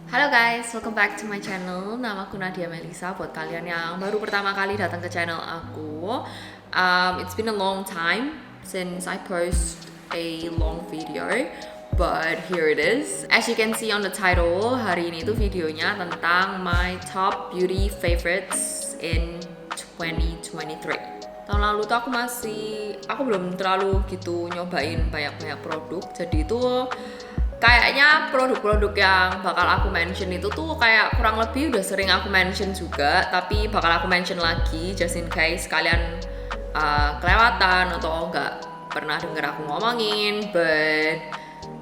Halo guys, welcome back to my channel. Nama aku Nadia Melisa. Buat kalian yang baru pertama kali datang ke channel aku, it's been a long time since I post a long video, but here it is. As you can see on the title, hari ini tuh videonya tentang my top beauty favorites in 2023. Tahun lalu tuh aku belum terlalu gitu nyobain banyak-banyak produk, jadi tuh kayaknya produk-produk yang bakal aku mention itu tuh kayak kurang lebih udah sering aku mention juga, tapi bakal aku mention lagi just in case kalian kelewatan atau nggak pernah denger aku ngomongin. But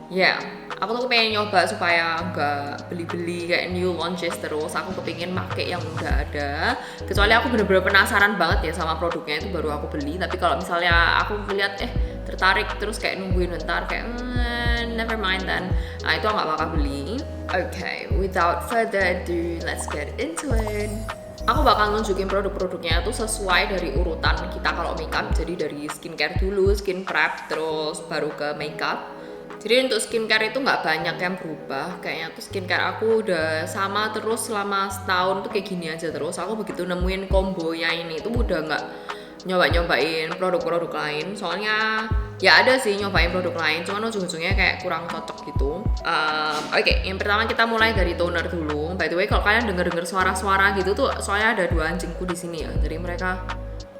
yeah, aku tuh pengen nyoba supaya nggak beli-beli kayak new launches terus. Aku kepingin make yang udah ada, kecuali aku bener-bener penasaran banget ya sama produknya itu baru aku beli. Tapi kalau misalnya aku ngeliat tertarik terus kayak nungguin bentar kayak never mind then, nah itu nggak bakal beli. Okay, without further ado, let's get into it. Aku bakal nunjukin produk-produknya tuh sesuai dari urutan kita kalau makeup. Jadi dari skincare dulu, skin prep, terus baru ke makeup. Jadi untuk skincare itu nggak banyak yang berubah. Kayaknya tuh skincare aku udah sama terus selama setahun tuh kayak gini aja terus. Aku begitu nemuin kombonya ini tuh udah nggak nyobain produk-produk lain. Soalnya ya ada sih nyobain produk lain, cuman ujung-ujungnya kayak kurang cocok gitu. Oke, yang pertama kita mulai dari toner dulu. By the way, kalau kalian denger suara-suara gitu tuh soalnya ada dua anjingku di sini ya. Jadi mereka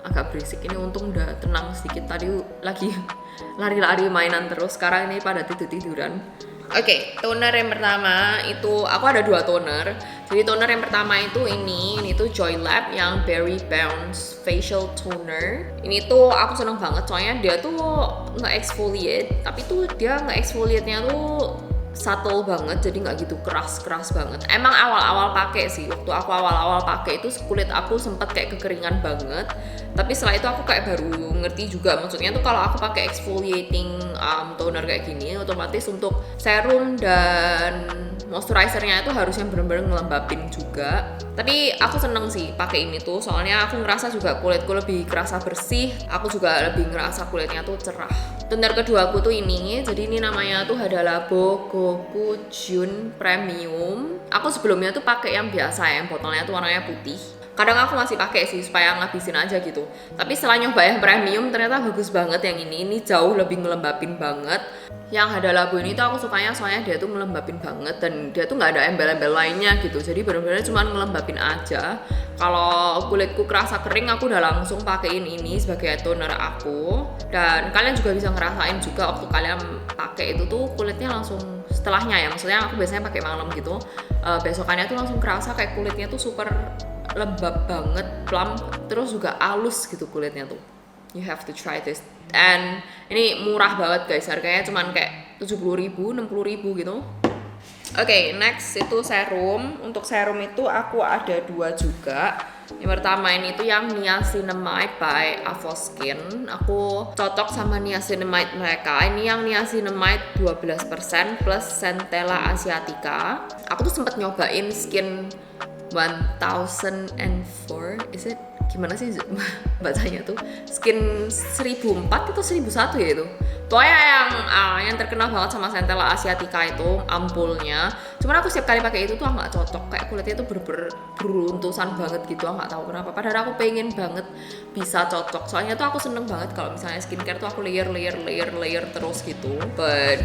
agak berisik. Ini untung udah tenang sedikit, tadi lagi lari-lari mainan terus. Sekarang ini pada tidur-tiduran. Oke, toner yang pertama itu aku ada dua toner. Jadi toner yang pertama itu ini tuh Joy Lab yang Berry Bounce Facial Toner. Ini tuh aku seneng banget soalnya dia tuh nge-exfoliate, tapi tuh dia nge-exfoliate-nya tuh subtle banget, jadi nggak gitu keras banget. Emang awal-awal pakai sih, waktu aku awal-awal pakai itu kulit aku sempet kayak kekeringan banget. Tapi setelah itu aku kayak baru ngerti juga, maksudnya tuh kalau aku pakai exfoliating toner kayak gini, otomatis untuk serum dan moisturizernya itu harus yang bener-bener ngelembapin juga. Tapi aku seneng sih pakai ini tuh, soalnya aku ngerasa juga kulitku lebih kerasa bersih. Aku juga lebih ngerasa kulitnya tuh cerah. Toner kedua aku tuh ini, jadi ini namanya tuh Huda Labo Goku Jun Premium. Aku sebelumnya tuh pakai yang biasa, yang botolnya tuh warnanya putih. Kadang aku masih pakai sih supaya ngabisin aja gitu. Tapi setelah nyoba yang premium ternyata bagus banget yang ini. Ini jauh lebih ngelembapin banget. Yang Huda Labo ini tuh aku sukanya soalnya dia tuh ngelembapin banget dan dia tuh nggak ada embel-embel lainnya gitu. Jadi benar-benar cuma ngelembapin aja. Kalau kulitku kerasa kering, aku udah langsung pakein ini sebagai toner aku. Dan kalian juga bisa ngerasain juga waktu kalian pakai itu tuh kulitnya langsung setelahnya ya. Maksudnya aku biasanya pakai malam gitu. Besokannya tuh langsung kerasa kayak kulitnya tuh super lembab banget, plump, terus juga halus gitu kulitnya tuh. You have to try this. And ini murah banget guys, harganya cuman kayak 70.000, 60.000 gitu. Oke, next itu serum. Untuk serum itu aku ada dua juga. Yang pertama ini tuh yang Niacinamide by Avoskin. Aku cocok sama Niacinamide mereka. Ini yang Niacinamide 12% plus Centella Asiatica. Aku tuh sempet nyobain Skin 1004, is it? Gimana sih bacanya tuh? Skin 1004 atau 1001 ya itu? Pokoknya yang terkenal banget sama Centella Asiatica itu ampulnya. Cuman aku setiap kali pakai itu tuh nggak cocok, kayak kulitnya tuh beruntusan banget gitu, nggak tahu kenapa. Padahal aku pengen banget bisa cocok. Soalnya tuh aku seneng banget kalau misalnya skincare tuh aku layer terus gitu. But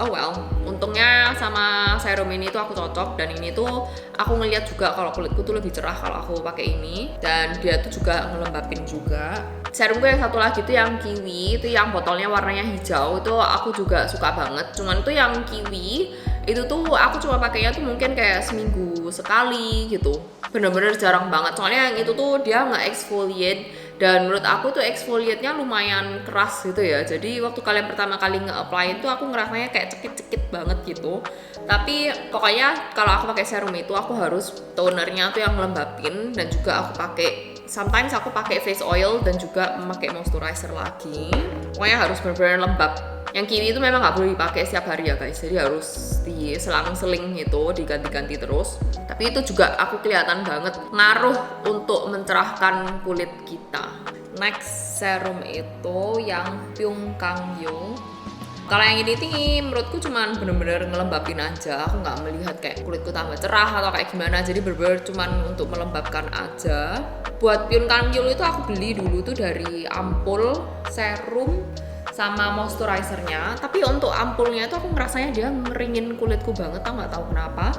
oh well, untungnya sama serum ini tuh aku cocok, dan ini tuh aku ngeliat juga kalau kulitku tuh lebih cerah kalau aku pakai ini, dan dia tuh juga ngelembapin juga. Serumku yang satu lagi tuh yang kiwi, itu yang botolnya warnanya hijau, itu aku juga suka banget. Cuman tuh yang kiwi itu tuh aku cuma pakainya tuh mungkin kayak seminggu sekali gitu, bener-bener jarang banget. Soalnya yang itu tuh dia nggak exfoliate, dan menurut aku tuh exfoliate-nya lumayan keras gitu ya. Jadi waktu kalian pertama kali nge-apply itu aku ngerasanya kayak cekit-cekit banget gitu. Tapi pokoknya kalau aku pakai serum itu aku harus tonernya tuh yang lembapin, dan juga aku pakai sometimes aku pakai face oil dan juga memakai moisturizer lagi. Pokoknya harus benar-benar lembab. Yang kiwi itu memang nggak boleh dipakai setiap hari ya guys, jadi harus diselang-seling gitu, diganti-ganti terus. Tapi itu juga aku kelihatan banget ngaruh untuk mencerahkan kulit kita. Next serum itu yang Pyung Kang Yo. Kalau yang ini nih menurutku cuman bener-bener ngelembapin aja. Aku nggak melihat kayak kulitku tambah cerah atau kayak gimana. Jadi bener-bener cuman untuk melembabkan aja. Buat Pyun Kang Yul itu aku beli dulu tuh dari ampul, serum, sama moisturizernya. Tapi untuk ampulnya itu aku ngerasanya dia ngeringin kulitku banget, nggak tahu kenapa.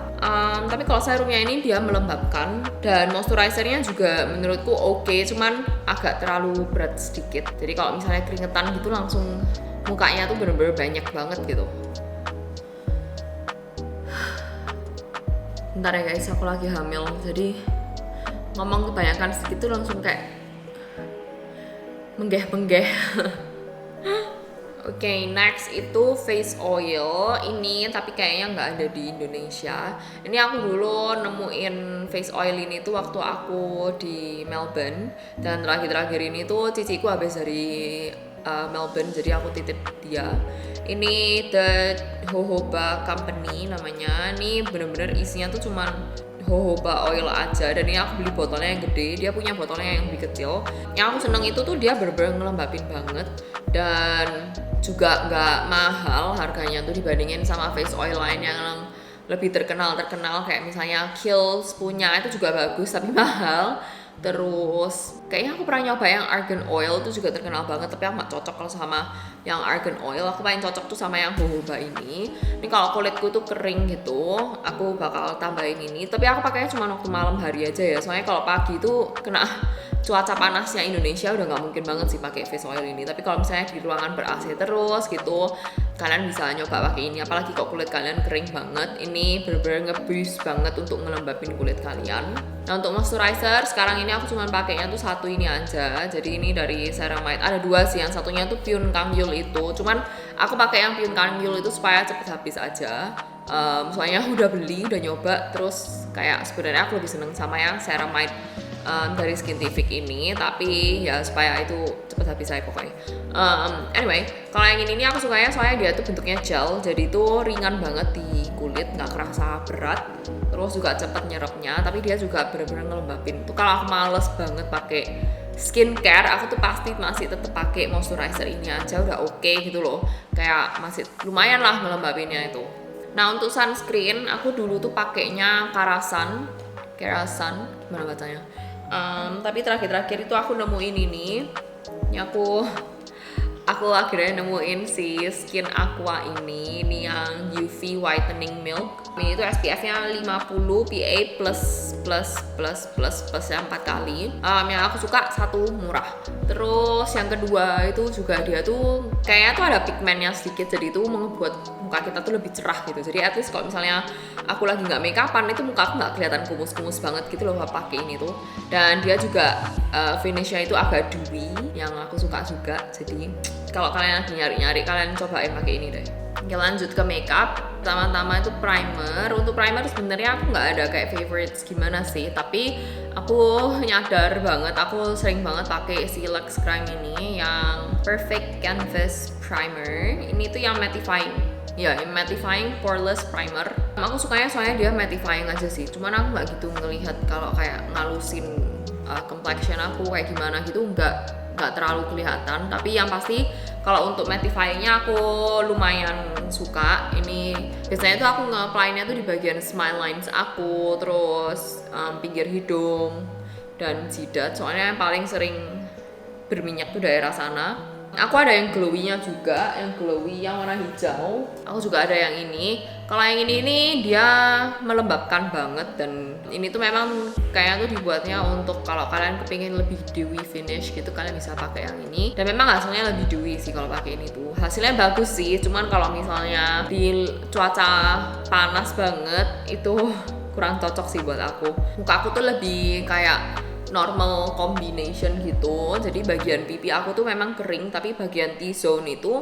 Tapi kalau serumnya ini dia melembabkan, dan moisturizernya juga menurutku oke, cuman agak terlalu berat sedikit. Jadi kalau misalnya keringetan gitu langsung mukanya tuh bener-bener banyak banget gitu. Bentar ya guys, aku lagi hamil, jadi ngomong kebanyakan sedikit tuh langsung kayak menggeh-menggeh. Oke, next itu face oil ini, tapi kayaknya nggak ada di Indonesia. Ini aku dulu nemuin face oil ini tuh waktu aku di Melbourne, dan terakhir-terakhir ini tuh ciciku habis dari Melbourne, jadi aku titip dia. Ini The Jojoba Company namanya. Ini bener-bener isinya tuh cuman jojoba oil aja, dan ini aku beli botolnya yang gede, dia punya botolnya yang lebih kecil. Yang aku seneng itu tuh dia bener-bener ngelembapin banget, dan juga nggak mahal harganya tuh dibandingin sama face oil lain yang lebih terkenal kayak misalnya Kiehl's punya itu juga bagus tapi mahal. Terus kayaknya aku pernah nyoba yang argan oil tuh juga terkenal banget, tapi aku gak cocok kalau sama yang argan oil. Aku paling cocok tuh sama yang jojoba ini. Ini kalau kulitku tuh kering gitu, aku bakal tambahin ini. Tapi aku pakainya cuma waktu malam hari aja ya, soalnya kalau pagi tuh kena cuaca panasnya Indonesia udah nggak mungkin banget sih pakai face oil ini. Tapi kalau misalnya di ruangan ber-AC terus gitu, kalian bisa nyoba pakai ini. Apalagi kalau kulit kalian kering banget, ini bener-bener nge-boost banget untuk ngelembapin kulit kalian. Nah untuk moisturizer sekarang ini aku cuma pakainya tuh satu ini aja. Jadi ini dari Ceramide. Ada dua sih, yang satunya tuh Pyun Kang Yul itu. Cuman aku pakai yang Pyun Kang Yul itu supaya cepet habis aja. Soalnya udah beli, udah nyoba, terus kayak sebenarnya aku lebih seneng sama yang Ceramide dari Skintific ini, tapi ya supaya itu cepet habis aja pokoknya. Anyway, kalau yang ini aku sukanya soalnya dia tuh bentuknya gel, jadi itu ringan banget di kulit, nggak kerasa berat, terus juga cepet nyerapnya, tapi dia juga bener-bener ngelembapin. Tuh kalau aku males banget pakai skincare, aku tuh pasti masih tetap pakai moisturizer ini aja udah oke gitu loh, kayak masih lumayan lah ngelembapinnya itu. Nah untuk sunscreen aku dulu tuh pakainya Karasan, gimana bacanya? Tapi terakhir-terakhir itu aku nemuin ini aku akhirnya nemuin si Skin Aqua ini yang UV Whitening Milk. Ini itu SPF-nya 50 PA+++ yang 4 kali. Yang aku suka satu murah. Terus yang kedua itu juga dia tuh kayaknya tuh ada pigmennya sedikit, jadi itu membuat muka kita tuh lebih cerah gitu. Jadi at least kalau misalnya aku lagi nggak make upan itu muka aku nggak kelihatan kumus-kumus banget gitu loh pakai ini tuh. Dan dia juga finishnya itu agak dewy yang aku suka juga. Jadi kalau kalian lagi nyari-nyari, kalian cobain pakai ini deh. Oke, lanjut ke makeup. Pertama-tama itu primer. Untuk primer sebenarnya aku nggak ada kayak favorites gimana sih, tapi aku nyadar banget, aku sering banget pakai si Lux Crime ini yang Perfect Canvas Primer. Ini tuh yang mattifying. Ya, mattifying poreless primer. Aku sukanya soalnya dia mattifying aja sih. Cuman aku nggak gitu ngelihat kalau kayak ngalusin complexion aku kayak gimana gitu, nggak terlalu kelihatan. Tapi yang pasti kalau untuk mattifyingnya aku lumayan suka. Ini biasanya tuh aku nge-apply-nya tuh di bagian smile lines aku, terus pinggir hidung dan jidat. Soalnya yang paling sering berminyak tuh daerah sana. Aku ada yang glowy-nya juga, yang glowy yang warna hijau. Aku juga ada yang ini. Kalau yang ini dia melembabkan banget, dan ini tuh memang kayaknya tuh dibuatnya untuk kalau kalian kepingin lebih dewy finish gitu, kalian bisa pakai yang ini. Dan memang hasilnya lebih dewy sih kalau pakai ini tuh. Hasilnya bagus sih, cuman kalau misalnya di cuaca panas banget itu kurang cocok sih buat aku. Muka aku tuh lebih kayak normal combination gitu. Jadi bagian pipi aku tuh memang kering, tapi bagian T-zone itu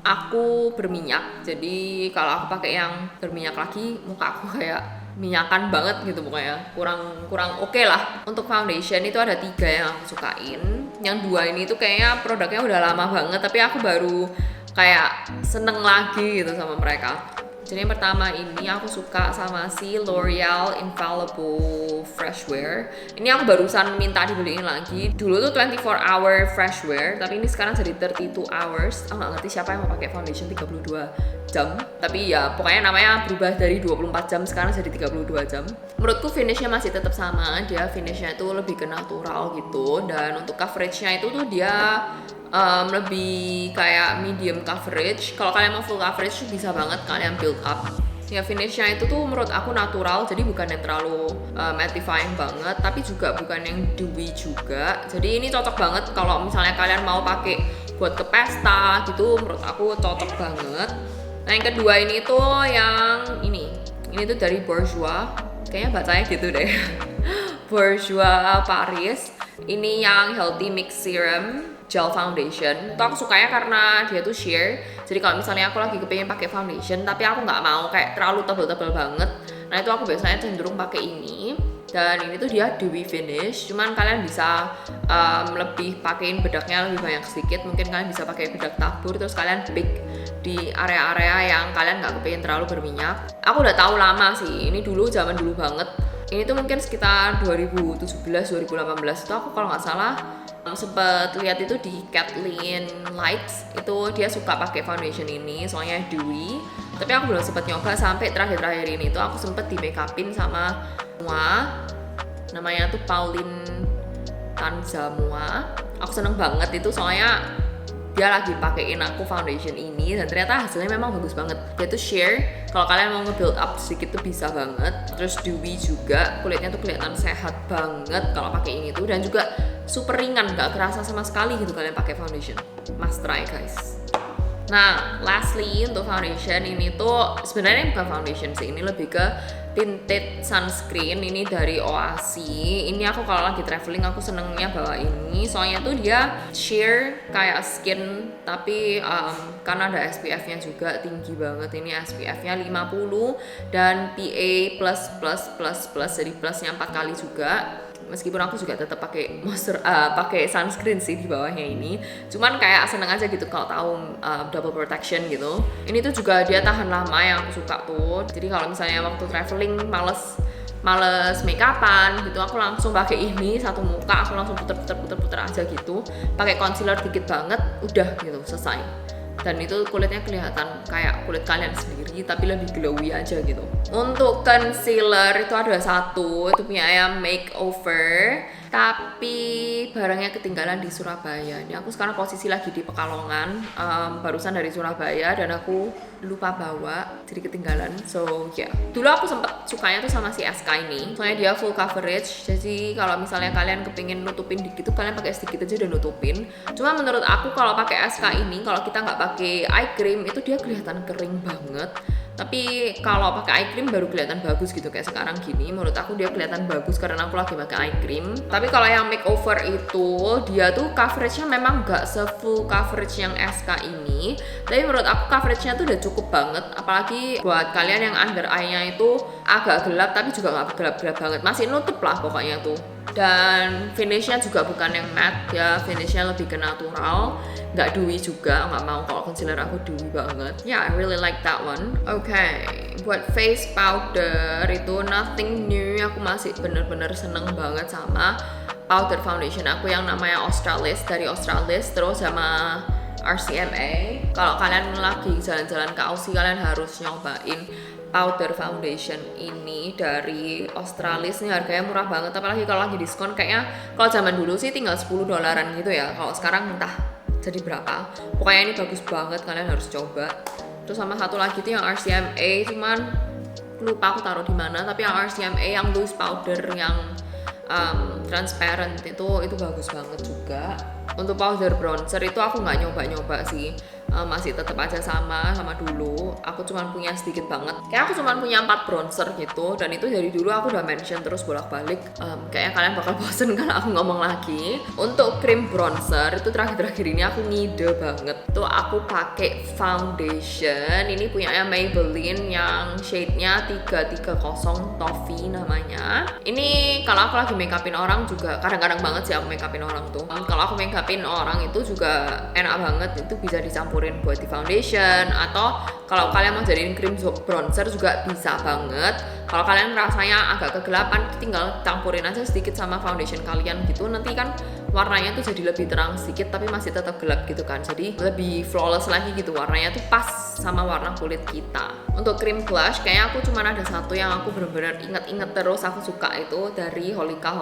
aku berminyak. Jadi kalau aku pakai yang berminyak lagi, muka aku kayak minyakan banget gitu pokoknya. Kurang oke lah. Untuk foundation itu ada 3 yang aku sukain. Yang 2 ini tuh kayaknya produknya udah lama banget, tapi aku baru kayak seneng lagi gitu sama mereka. Jadi yang pertama ini aku suka sama si L'Oreal Infallible Fresh Wear. Ini aku barusan minta dibeliin lagi. Dulu tuh 24 hour fresh wear, tapi ini sekarang jadi 32 hours. Aku nggak ngerti siapa yang mau pakai foundation 32 jam. Tapi ya pokoknya namanya berubah dari 24 jam sekarang jadi 32 jam. Menurutku finishnya masih tetap sama. Dia finishnya itu lebih ke natural gitu. Dan untuk coveragenya itu tuh dia lebih kayak medium coverage. Kalau kalian mau full coverage bisa banget kalian build up. Ya finishnya itu tuh menurut aku natural, jadi bukan yang terlalu mattifying banget, tapi juga bukan yang dewy juga. Jadi ini cocok banget kalau misalnya kalian mau pakai buat ke pesta gitu, menurut aku cocok banget. Nah yang kedua ini tuh yang ini tuh dari Bourjois, kayaknya bacanya gitu deh. Bourjois Paris. Ini yang Healthy Mix Serum Gel Foundation. Itu aku sukanya karena dia tuh sheer. Jadi kalau misalnya aku lagi kepengen pakai foundation tapi aku nggak mau kayak terlalu tebel-tebel banget, nah itu aku biasanya cenderung pakai ini. Dan ini tuh dia dewy finish. Cuman kalian bisa lebih pakein bedaknya lebih banyak sedikit. Mungkin kalian bisa pakai bedak tabur terus kalian pick di area-area yang kalian nggak kepengen terlalu berminyak. Aku udah tahu lama sih. Ini dulu zaman dulu banget. Ini tuh mungkin sekitar 2017-2018 itu aku kalau nggak salah sempet lihat itu di Kathleen Lights, itu dia suka pakai foundation ini soalnya dewy. Tapi aku belum sempet nyoba sampai terakhir-terakhir ini tuh aku sempet di make upin sama namanya tuh Pauline Tanzamua. Aku seneng banget itu soalnya dia lagi pakein aku foundation ini dan ternyata hasilnya memang bagus banget. Dia tuh sheer, kalau kalian mau nge-build up sedikit tuh bisa banget. Terus dewy juga, kulitnya tuh kelihatan sehat banget kalau pakai ini tuh, dan juga super ringan, gak kerasa sama sekali gitu kalian pakai foundation. Must try guys. Nah, lastly untuk foundation ini tuh sebenarnya bukan foundation sih, ini lebih ke tinted sunscreen. Ini dari Oasi. Ini aku kalau lagi traveling aku senengnya bawa ini, soalnya tuh dia sheer kayak skin, tapi karena ada SPF-nya juga tinggi banget. Ini SPF-nya 50 dan PA++++, jadi plusnya 4 kali juga. Meskipun aku juga tetap pakai pakai sunscreen sih di bawahnya ini, cuman kayak seneng aja gitu kalau tahu double protection gitu. Ini tuh juga dia tahan lama, yang aku suka tuh. Jadi kalau misalnya waktu traveling males make upan gitu, aku langsung pakai ini satu muka, aku langsung puter aja gitu, pakai concealer dikit banget, udah gitu selesai. Dan itu kulitnya kelihatan kayak kulit kalian sendiri tapi lebih glowy aja gitu. Untuk concealer itu ada satu, itu punya ayam makeover, tapi barangnya ketinggalan di Surabaya. Ini aku sekarang posisi lagi di Pekalongan, barusan dari Surabaya dan aku lupa bawa, jadi ketinggalan. So yeah, dulu aku sempet sukanya tuh sama si SK ini, soalnya dia full coverage. Jadi kalau misalnya kalian kepingin nutupin dikit tuh kalian pakai sedikit aja udah nutupin. Cuma menurut aku kalau pakai SK ini, kalau kita nggak pakai eye cream itu dia kelihatan kering banget. Tapi kalau pakai eye cream baru kelihatan bagus gitu, kayak sekarang gini. Menurut aku dia kelihatan bagus karena aku lagi pakai eye cream. Tapi kalau yang makeover itu dia tuh coveragenya memang gak se-full coverage yang SK ini. Tapi menurut aku coveragenya tuh udah cukup banget. Apalagi buat kalian yang under eye-nya itu agak gelap tapi juga gak gelap-gelap banget, masih nutup lah pokoknya tuh. Dan finishnya juga bukan yang matte ya, finishnya lebih ke natural, nggak dewy juga. Nggak mau kalau concealer aku dewy banget. Yeah, I really like that one. Okay, buat face powder itu nothing new. Aku masih bener-bener seneng banget sama powder foundation aku yang namanya Australis, dari Australis, terus sama RCMA. Kalau kalian lagi jalan-jalan ke Aussie, kalian harus nyobain powder foundation ini dari Australis. Ini harganya murah banget, apalagi kalau lagi diskon. Kayaknya kalau zaman dulu sih tinggal $10 gitu ya, kalau sekarang entah jadi berapa. Pokoknya ini bagus banget, kalian harus coba. Terus sama satu lagi tuh yang RCMA, cuman lupa aku taruh di mana, tapi yang RCMA yang loose powder yang transparent itu bagus banget juga. Untuk powder bronzer itu aku nggak nyoba sih, masih tetap aja sama dulu. Aku cuma punya sedikit banget, kayak aku cuma punya 4 bronzer gitu, dan itu dari dulu aku udah mention terus bolak-balik. Kayaknya kalian bakal bosen kalau aku ngomong lagi. Untuk cream bronzer itu terakhir-terakhir ini aku ngide banget. Tuh aku pakai foundation ini punyanya Maybelline yang shade-nya 330 Toffee namanya. Ini kalau aku lagi make upin orang juga kadang-kadang banget sih aku make upin orang tuh. Kalau aku make upin orang itu juga enak banget, itu bisa dicampurin campurin buat di foundation, atau kalau kalian mau jadiin cream bronzer juga bisa banget. Kalau kalian rasanya agak kegelapan, tinggal campurin aja sedikit sama foundation kalian gitu, nanti kan warnanya tuh jadi lebih terang sedikit tapi masih tetap gelap gitu kan, jadi lebih flawless lagi gitu, warnanya tuh pas sama warna kulit kita. Untuk cream blush kayaknya aku cuma ada satu yang aku bener-bener inget-inget terus aku suka, itu dari Holika.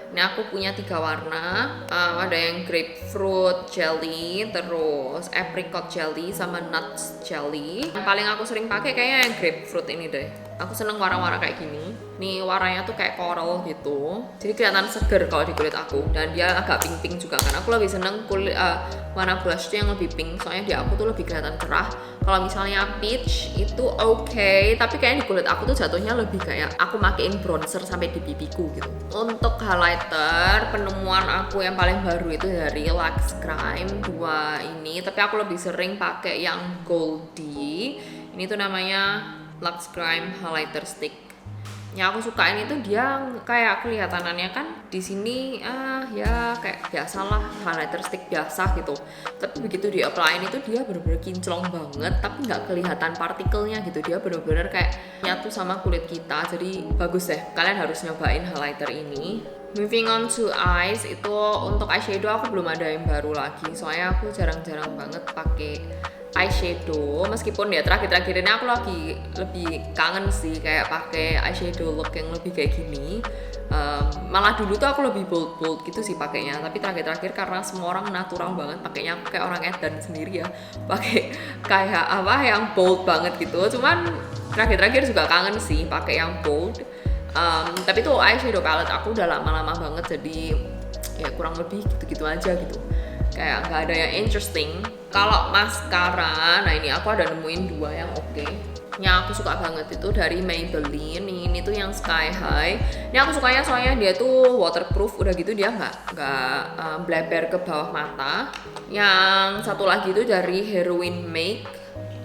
Ini aku punya 3 warna, ada yang grapefruit jelly, terus apricot jelly, sama nuts jelly. Yang paling aku sering pakai kayaknya yang grapefruit ini deh. Aku seneng warna-warna kayak gini. Nih warnanya tuh kayak coral gitu, jadi kelihatan seger kalau di kulit aku, dan dia agak pink juga kan. Aku lebih seneng warna blush tuh yang lebih pink, soalnya di aku tuh lebih kelihatan cerah. Kalau misalnya peach itu oke, tapi kayaknya di kulit aku tuh jatuhnya lebih kayak aku makein bronzer sampai di pipiku gitu. Untuk highlighter, penemuan aku yang paling baru itu dari Lux Crime 2 ini, tapi aku lebih sering pakai yang Goldie. Ini tuh namanya Lux Crime Highlighter Stick. Yang aku sukain itu dia kayak kelihatannya kan di sini ya kayak biasalah highlighter stick biasa gitu, tapi begitu di applyin itu dia bener-bener kinclong banget, tapi nggak kelihatan partikelnya gitu, dia bener-bener kayak nyatu sama kulit kita, jadi bagus deh, kalian harus nyobain highlighter ini. Moving on to eyes, itu untuk eyeshadow aku belum ada yang baru lagi, soalnya aku jarang-jarang banget pakai eyeshadow, meskipun ya terakhir-terakhir ini aku lagi lebih kangen sih kayak pakai eyeshadow look yang lebih kayak gini. Malah dulu tuh aku lebih bold gitu sih pakainya, tapi terakhir-terakhir karena semua orang natural banget pakainya, aku kayak orang edan sendiri ya, pakai kayak apa yang bold banget gitu. Cuman terakhir-terakhir juga kangen sih pakai yang bold. Tapi tuh eyeshadow palette aku udah lama-lama banget, jadi ya kurang lebih gitu-gitu aja gitu, kayak nggak ada yang interesting. Kalau maskara, nah ini aku ada nemuin 2 yang oke. Yang aku suka banget itu dari Maybelline. Ini tuh yang Sky High. Ini aku sukanya soalnya dia tuh waterproof, udah gitu dia nggak bleber ke bawah mata. Yang satu lagi itu dari Heroin Make.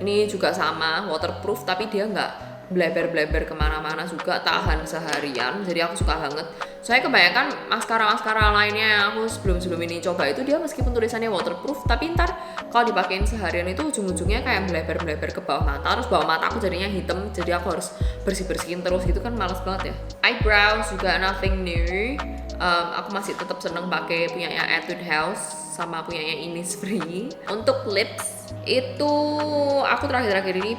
Ini juga sama waterproof, tapi dia nggak bleber-bleber kemana-mana juga, tahan seharian, jadi aku suka banget. Soalnya kebanyakan maskara lainnya yang aku sebelum ini coba itu dia meskipun tulisannya waterproof, tapi ntar kalau dipakein seharian itu ujung-ujungnya kayak bleber-bleber ke bawah mata, terus bawah mata aku jadinya hitam, jadi aku harus bersih-bersihin terus gitu kan, males banget ya. Eyebrows juga nothing new. Aku masih tetap seneng pakai punyanya Etude House sama punyanya Innisfree. Untuk lips itu aku terakhir-terakhir ini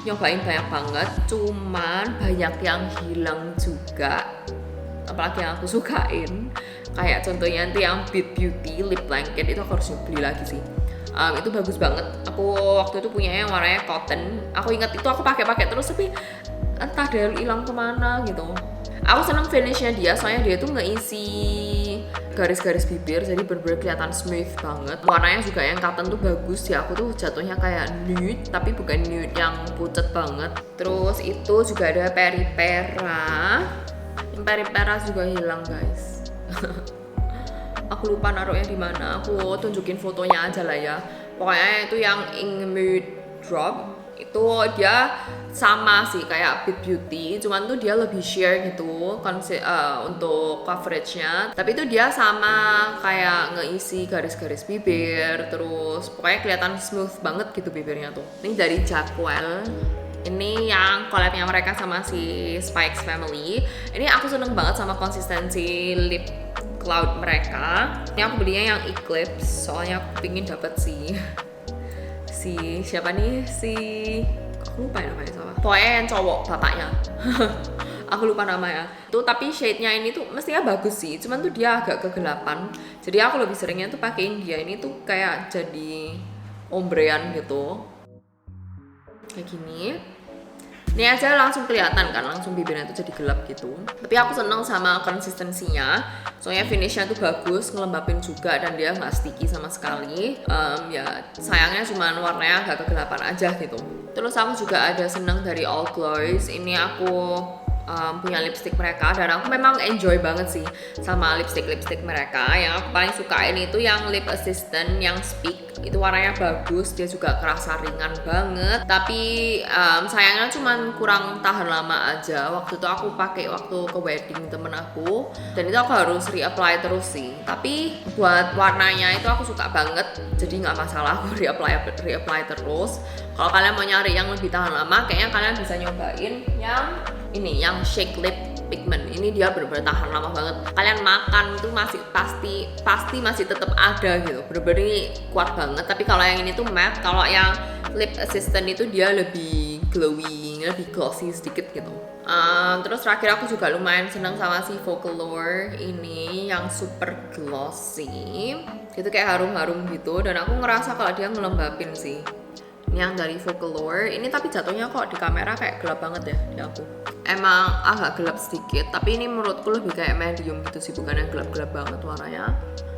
nyobain banyak banget, cuman banyak yang hilang juga, apalagi yang aku sukain. Kayak contohnya nanti yang Beat Beauty Lip Blanket itu aku harus beli lagi sih. Itu bagus banget. Aku waktu itu punya yang warnanya cotton. Aku ingat itu aku pakai terus, tapi entah dia hilang kemana gitu. Aku seneng finishnya dia, soalnya dia tuh ngeisi garis-garis bibir, jadi bener-bener kelihatan smooth banget. Warnanya juga yang cotton tuh bagus ya, aku tuh jatuhnya kayak nude, tapi bukan nude yang pucet banget. Terus itu juga ada Peripera. Yang Peripera juga hilang guys. Aku lupa naruhnya di mana. Aku tunjukin fotonya aja lah ya. Pokoknya itu yang Ink Mood Drop. Itu dia sama sih kayak Beat Beauty, cuman tuh dia lebih sheer gitu untuk coveragenya. Tapi itu dia sama kayak ngeisi garis-garis bibir, terus pokoknya kelihatan smooth banget gitu bibirnya tuh. Ini dari Jackwell. Ini yang collabnya mereka sama si Spikes Family. Ini aku seneng banget sama konsistensi lip cloud mereka. Ini aku belinya yang Eclipse, soalnya aku pingin dapet si siapa nih, aku lupa ya namanya sama. Pokoknya yang cowok bapaknya. Aku lupa namanya. Tuh tapi shade-nya ini tuh mestinya bagus sih, cuman tuh dia agak kegelapan. Jadi aku lebih seringnya tuh pakein dia ini tuh kayak jadi ombrean gitu. Kayak gini. Ini aja langsung kelihatan kan, langsung bibirnya tuh jadi gelap gitu. Tapi aku seneng sama konsistensinya, soalnya finishnya tuh bagus, ngelembapin juga, dan dia nggak sticky sama sekali. Ya sayangnya cuman warnanya agak kegelapan aja gitu. Terus aku juga ada seneng dari All Glows. Ini aku punya lipstick mereka, dan aku memang enjoy banget sih sama lipstick mereka. Yang aku paling sukain itu yang Lip Assistant yang Speak, itu warnanya bagus, dia juga kerasa ringan banget, tapi sayangnya cuman kurang tahan lama aja. Waktu itu aku pakai waktu ke wedding temen aku, dan itu aku harus reapply terus sih. Tapi buat warnanya itu aku suka banget, jadi nggak masalah aku reapply terus. Kalau kalian mau nyari yang lebih tahan lama, kayaknya kalian bisa nyobain yang ini, yang Shake Lip Pigment. Ini dia bener-bener tahan lama banget. Kalian makan itu masih pasti masih tetap ada gitu. Bener-bener ini kuat banget. Tapi kalau yang ini tuh matte, kalau yang Lip Assistant itu dia lebih glowing, lebih glossy sedikit gitu. Terus terakhir aku juga lumayan seneng sama si Vocaloid ini yang super glossy. Itu kayak harum-harum gitu, dan aku ngerasa kalau dia ngelembapin sih. Ini yang dari Vocaloid ini, tapi jatuhnya kok di kamera kayak gelap banget ya di aku. Emang agak gelap sedikit, tapi ini menurutku lebih kayak medium gitu sih, bukan yang gelap-gelap banget warnanya.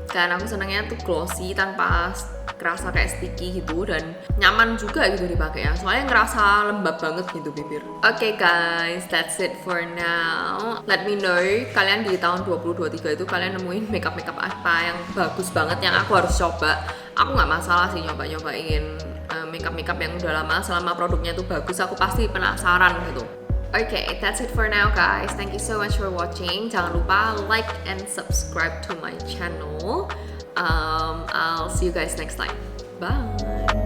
Dan aku senengnya tuh glossy tanpa kerasa kayak sticky gitu, dan nyaman juga gitu dipakainya, soalnya ngerasa lembab banget gitu bibir. Oke guys, that's it for now. Let me know kalian di tahun 2023 itu kalian nemuin makeup apa yang bagus banget yang aku harus coba. Aku nggak masalah sih nyobain makeup yang udah lama, selama produknya tuh bagus aku pasti penasaran gitu. Okay, that's it for now guys. Thank you so much for watching. Jangan lupa like and subscribe to my channel. I'll see you guys next time. Bye.